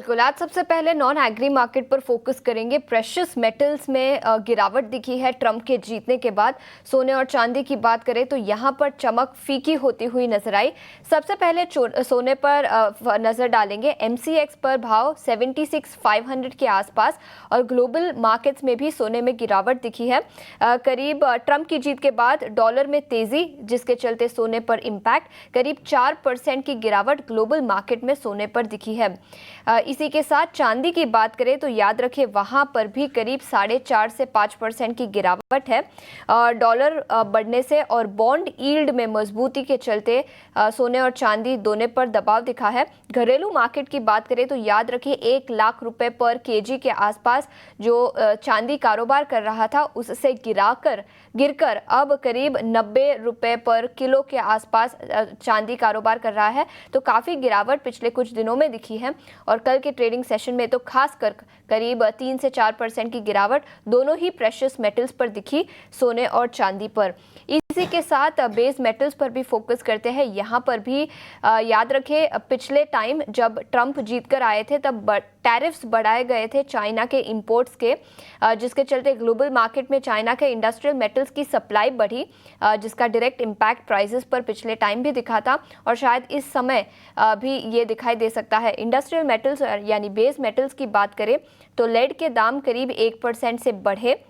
बिल्कुल, आज सबसे पहले नॉन एग्री मार्केट पर फोकस करेंगे। प्रेशियस मेटल्स में गिरावट दिखी है ट्रंप के जीतने के बाद। सोने और चांदी की बात करें तो यहाँ पर चमक फीकी होती हुई नजर आई। सबसे पहले सोने पर नजर डालेंगे। एमसीएक्स पर भाव 76,500 के आसपास और ग्लोबल मार्केट्स में भी सोने में गिरावट दिखी है। करीब ट्रंप की जीत के बाद डॉलर में तेजी, जिसके चलते सोने पर इम्पैक्ट। करीब 4% की गिरावट ग्लोबल मार्केट में सोने पर दिखी है। इसी के साथ चांदी की बात करें तो याद रखें वहां पर भी करीब 4.5 से 5% की गिरावट है। डॉलर बढ़ने से और बॉन्ड यील्ड में मजबूती के चलते सोने और चांदी दोनों पर दबाव दिखा है। घरेलू मार्केट की बात करें तो याद रखिए 1 लाख रुपए पर केजी के आसपास जो चांदी कारोबार कर रहा था उससे गिरकर अब करीब 90 रुपए पर किलो के आसपास चांदी कारोबार कर रहा है। तो काफी गिरावट पिछले कुछ दिनों में दिखी है और कल के ट्रेडिंग सेशन में तो खासकर करीब 3 से 4% की गिरावट दोनों ही प्रेशियस मेटल्स पर दिखी, सोने और चांदी पर। इसी के साथ बेस मेटल्स पर भी फोकस करते हैं। यहाँ पर भी याद रखें पिछले टाइम जब ट्रंप जीतकर आए थे तब टैरिफ्स बढ़ाए गए थे चाइना के इंपोर्ट्स के, जिसके चलते ग्लोबल मार्केट में चाइना के इंडस्ट्रियल मेटल्स की सप्लाई बढ़ी, जिसका डायरेक्ट इम्पैक्ट प्राइसेस पर पिछले टाइम भी दिखा था और शायद इस समय भी ये दिखाई दे सकता है। इंडस्ट्रियल मेटल्स यानी बेस मेटल्स की बात करें तो लेड के दाम करीब 1% से बढ़े,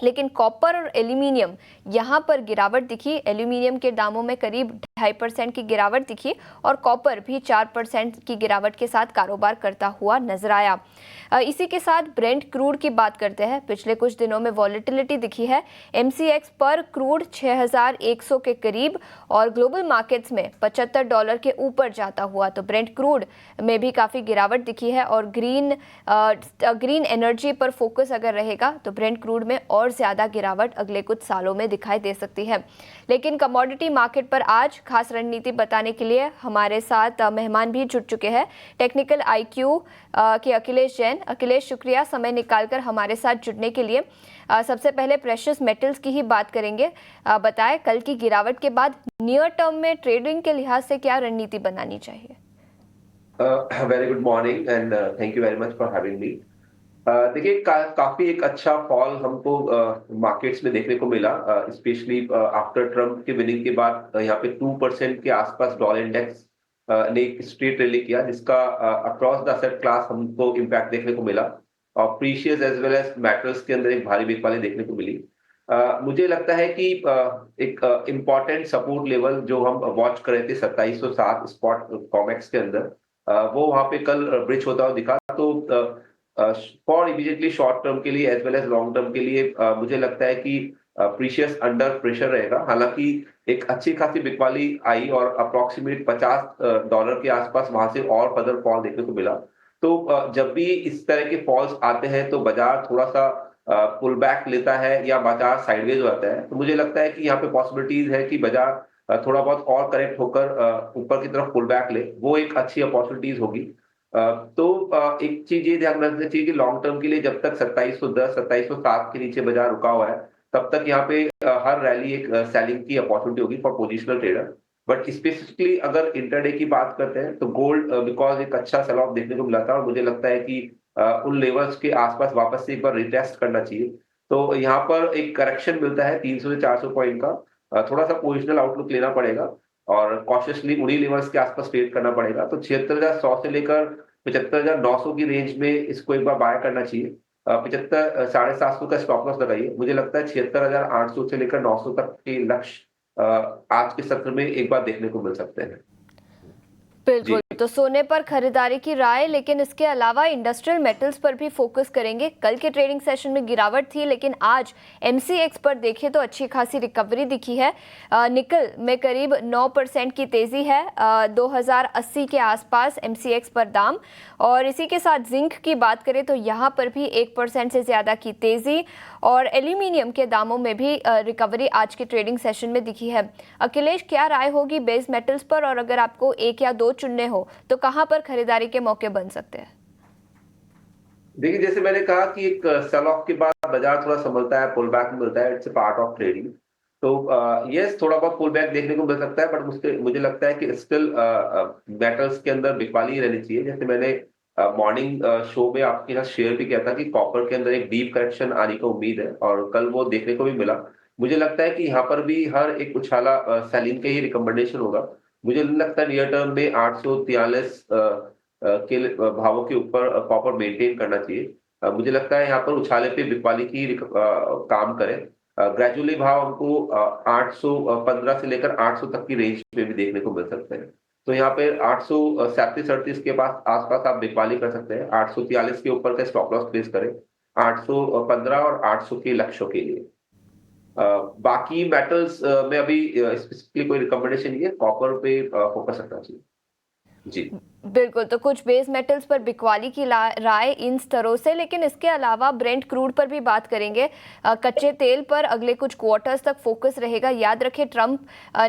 लेकिन कॉपर और एल्यूमिनियम यहाँ पर गिरावट दिखी। एल्यूमिनियम के दामों में करीब 2.5% की गिरावट दिखी और कॉपर भी 4% की गिरावट के साथ कारोबार करता हुआ नजर आया। इसी के साथ ब्रेंट क्रूड की बात करते हैं। पिछले कुछ दिनों में वॉलेटिलिटी दिखी है। एमसीएक्स पर क्रूड 6,100 के करीब और ग्लोबल मार्केट्स में $75 के ऊपर जाता हुआ, तो ब्रेंट क्रूड में भी काफ़ी गिरावट दिखी है और ग्रीन एनर्जी पर फोकस अगर रहेगा तो ब्रेंट क्रूड में और ज़्यादा गिरावट अगले कुछ सालों में दिखाई दे सकती है। लेकिन कमोडिटी मार्केट पर आज खास रणनीति बताने के लिए हमारे साथ मेहमान भी जुड़ चुके हैं। टेक्निकल आईक्यू के अखिलेश जैन। अखिलेश, शुक्रिया समय निकालकर हमारे साथ जुड़ने के लिए। सबसे पहले प्रेशियस मेटल्स की ही बात करेंगे। बताएं कल की गिरावट के बाद नियर टर्म में ट्रेडिंग के लिहाज से क्या रणनीति बनानी चाहिए? Very good morning and thank you very much for having me. देखिए काफी एक अच्छा फॉल हमको मार्केट्स में देखने को मिला, स्पेशली आफ्टर ट्रम्प के विनिंग के बाद। यहाँ पे 2% के आसपास डॉलर इंडेक्स ने एक स्ट्रेट रैली किया, जिसका अक्रॉस द असेट क्लास हमको इम्पैक्ट देखने को मिला और precious as well as metals के अंदर एक भारी बिकवाली देखने को मिली। मुझे लगता है कि एक इम्पॉर्टेंट सपोर्ट लेवल जो हम वॉच कर रहे थे 2707 स्पॉट कॉमेक्स के अंदर, वो वहां पे कल ब्रिज होता हुआ दिखा। तो फॉर इमीडिएटली शॉर्ट टर्म के लिए as well as long term के लिए मुझे लगता है कि प्रीशियस अंडर प्रेशर रहेगा। हालांकि एक अच्छी खासी बिकवाली आई और अप्रोक्सीमेट $50 के आसपास वहां से और फर्दर फॉल देखने को मिला। तो जब भी इस तरह के फॉल्स आते हैं तो बाजार थोड़ा सा पुल बैक लेता है या बाजार साइडवेज हो जाता है। तो मुझे लगता है कि यहाँ पे पॉसिबिलिटीज है कि बाजार थोड़ा बहुत और करेक्ट होकर ऊपर की तरफ पुल बैक ले, वो एक अच्छी अपॉर्चुनिटीज होगी। तो एक चीज ये ध्यान रखना चाहिए कि लॉन्ग टर्म के लिए जब तक 2710 2707 के नीचे बाजार रुका हुआ है तब तक यहाँ पे हर रैली एक सेलिंग की अपॉर्चुनिटी होगी for positional trader. But specifically अगर इंटरडे की बात करते हैं तो गोल्ड बिकॉज एक अच्छा सेल ऑफ देखने को मिला था और मुझे लगता है कि उन लेवल्स के आसपास वापस से एक बार रिटेस्ट करना चाहिए। तो यहाँ पर एक करेक्शन मिलता है 300 से 400 पॉइंट का। थोड़ा सा पोजिशनल आउटलुक लेना पड़ेगा और कॉशियसली उन्हीं लेवल्स के आसपास ट्रेड करना पड़ेगा। तो 76,100 से लेकर 75,900 की रेंज में इसको एक बार बाय करना चाहिए। 75 750 का स्टॉप लॉस लगाइए। मुझे लगता है 76,800 से लेकर 900 तक के लक्ष्य आज के सत्र में एक बार देखने को मिल सकते हैं। बिल्कुल, तो सोने पर खरीदारी की राय, लेकिन इसके अलावा इंडस्ट्रियल मेटल्स पर भी फोकस करेंगे। कल के ट्रेडिंग सेशन में गिरावट थी, लेकिन आज एमसीएक्स पर देखें तो अच्छी खासी रिकवरी दिखी है। निकल में करीब 9% की तेजी है, 2080 के आसपास एमसीएक्स पर दाम। और इसी के साथ जिंक की बात करें तो यहाँ पर भी 1% से ज़्यादा की तेजी और एल्यूमिनियम के दामों में भी रिकवरी आज के ट्रेडिंग सेशन में दिखी है। अखिलेश, क्या राय होगी बेस मेटल्स पर, और अगर आपको एक या दो चुनने हो तो कहां पर खरीदारी के मौके बन सकते हैं? देखिए, जैसे मैंने कहा कि एक सेल ऑफ के बाद बाजार थोड़ा संभलता है, पुल बैक मिलता है, it's a part of trading. तो यस, थोड़ा बहुत पुल बैक देखने को मिल सकता है, बट मुझे लगता है कि स्टिल मेटल्स के अंदर बिकवाली ही रहनी चाहिए। जैसे मैंने मॉर्निंग शो में आपके साथ शेयर भी किया था कि कॉपर के अंदर एक डीप करेक्शन आने का उम्मीद है और कल वो देखने को भी मिला। मुझे लगता है कि यहाँ पर भी हर एक उछाला सेलिंग का ही रिकमेंडेशन होगा। मुझे नहीं लगता नियर टर्म में 843 के भावों के ऊपर कॉपर मेंटेन करना चाहिए। मुझे लगता है यहाँ पर उछाले पे बिकवाली की काम करे। ग्रेजुअली भाव हमको 815 से लेकर 800 तक की रेंज में भी देखने को मिल सकते हैं। तो यहाँ पे 837-38 के पास आसपास आप बिकवाली कर सकते हैं। 843 के ऊपर का स्टॉप लॉस प्लेस करें 815 और 800 के लक्ष्यों के लिए। बाकी मेटल्स में अभी स्पेसिफिकली कोई रिकमेंडेशन नहीं है, कॉपर पे फोकस रखना चाहिए। जी। बिल्कुल, तो कुछ बेस मेटल्स पर बिकवाली की राय इन स्तरों से, लेकिन इसके अलावा ब्रेंट क्रूड पर भी बात करेंगे। कच्चे तेल पर अगले कुछ क्वार्टर्स तक फोकस रहेगा। याद रखें ट्रंप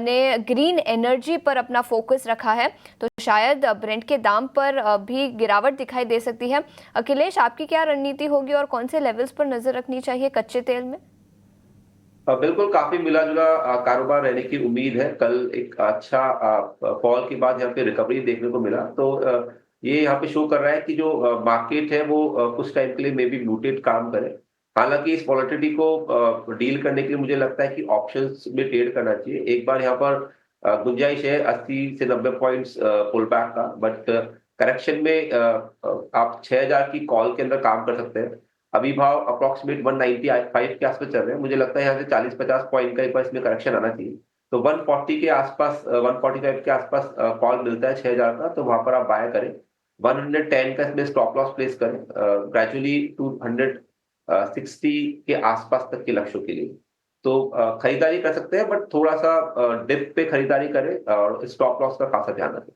ने ग्रीन एनर्जी पर अपना फोकस रखा है, तो शायद ब्रेंट के दाम पर भी गिरावट दिखाई दे सकती है। अखिलेश, आपकी क्या रणनीति होगी और कौन से लेवल्स पर नजर रखनी चाहिए कच्चे तेल में? बिल्कुल काफी मिला-जुला कारोबार रहने की उम्मीद है। कल एक अच्छा फॉल के बाद यहाँ पे रिकवरी देखने को मिला। तो ये यहाँ पे शो कर रहा है कि जो मार्केट है वो कुछ टाइम के लिए मे बी म्यूटेड काम करे। हालाँकि इस वॉलेटिलिटी को डील करने के लिए मुझे लगता है कि ऑप्शंस में ट्रेड करना चाहिए। एक बार यहाँ पर गुंजाइश है 80 से 90 पॉइंट्स पुल बैक का, बट करेक्शन में आप 6000 की कॉल के अंदर काम कर सकते हैं। अभी भाव अप्रॉक्सिमेट 195 के आसपास चल रहे हैं। मुझे लगता है यहाँ से 40-50 पॉइंट का एक बार इसमें करेक्शन आना चाहिए। तो 140 के आसपास 145 के आसपास कॉल मिलता है 6000 का, तो वहां पर आप बाय करें। 110 का इसमें स्टॉप लॉस प्लेस करें ग्रेजुअली 260 के आसपास तक के लक्ष्यों के लिए। तो खरीदारी कर सकते हैं, बट थोड़ा सा डिप पे खरीदारी करें और स्टॉप लॉस का खासा ध्यान रखें।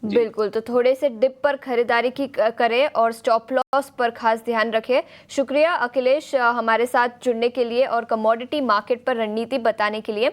जी। बिल्कुल, तो थोड़े से डिप पर खरीदारी की करें और स्टॉप लॉस पर खास ध्यान रखें। शुक्रिया अखिलेश हमारे साथ जुड़ने के लिए और कमोडिटी मार्केट पर रणनीति बताने के लिए।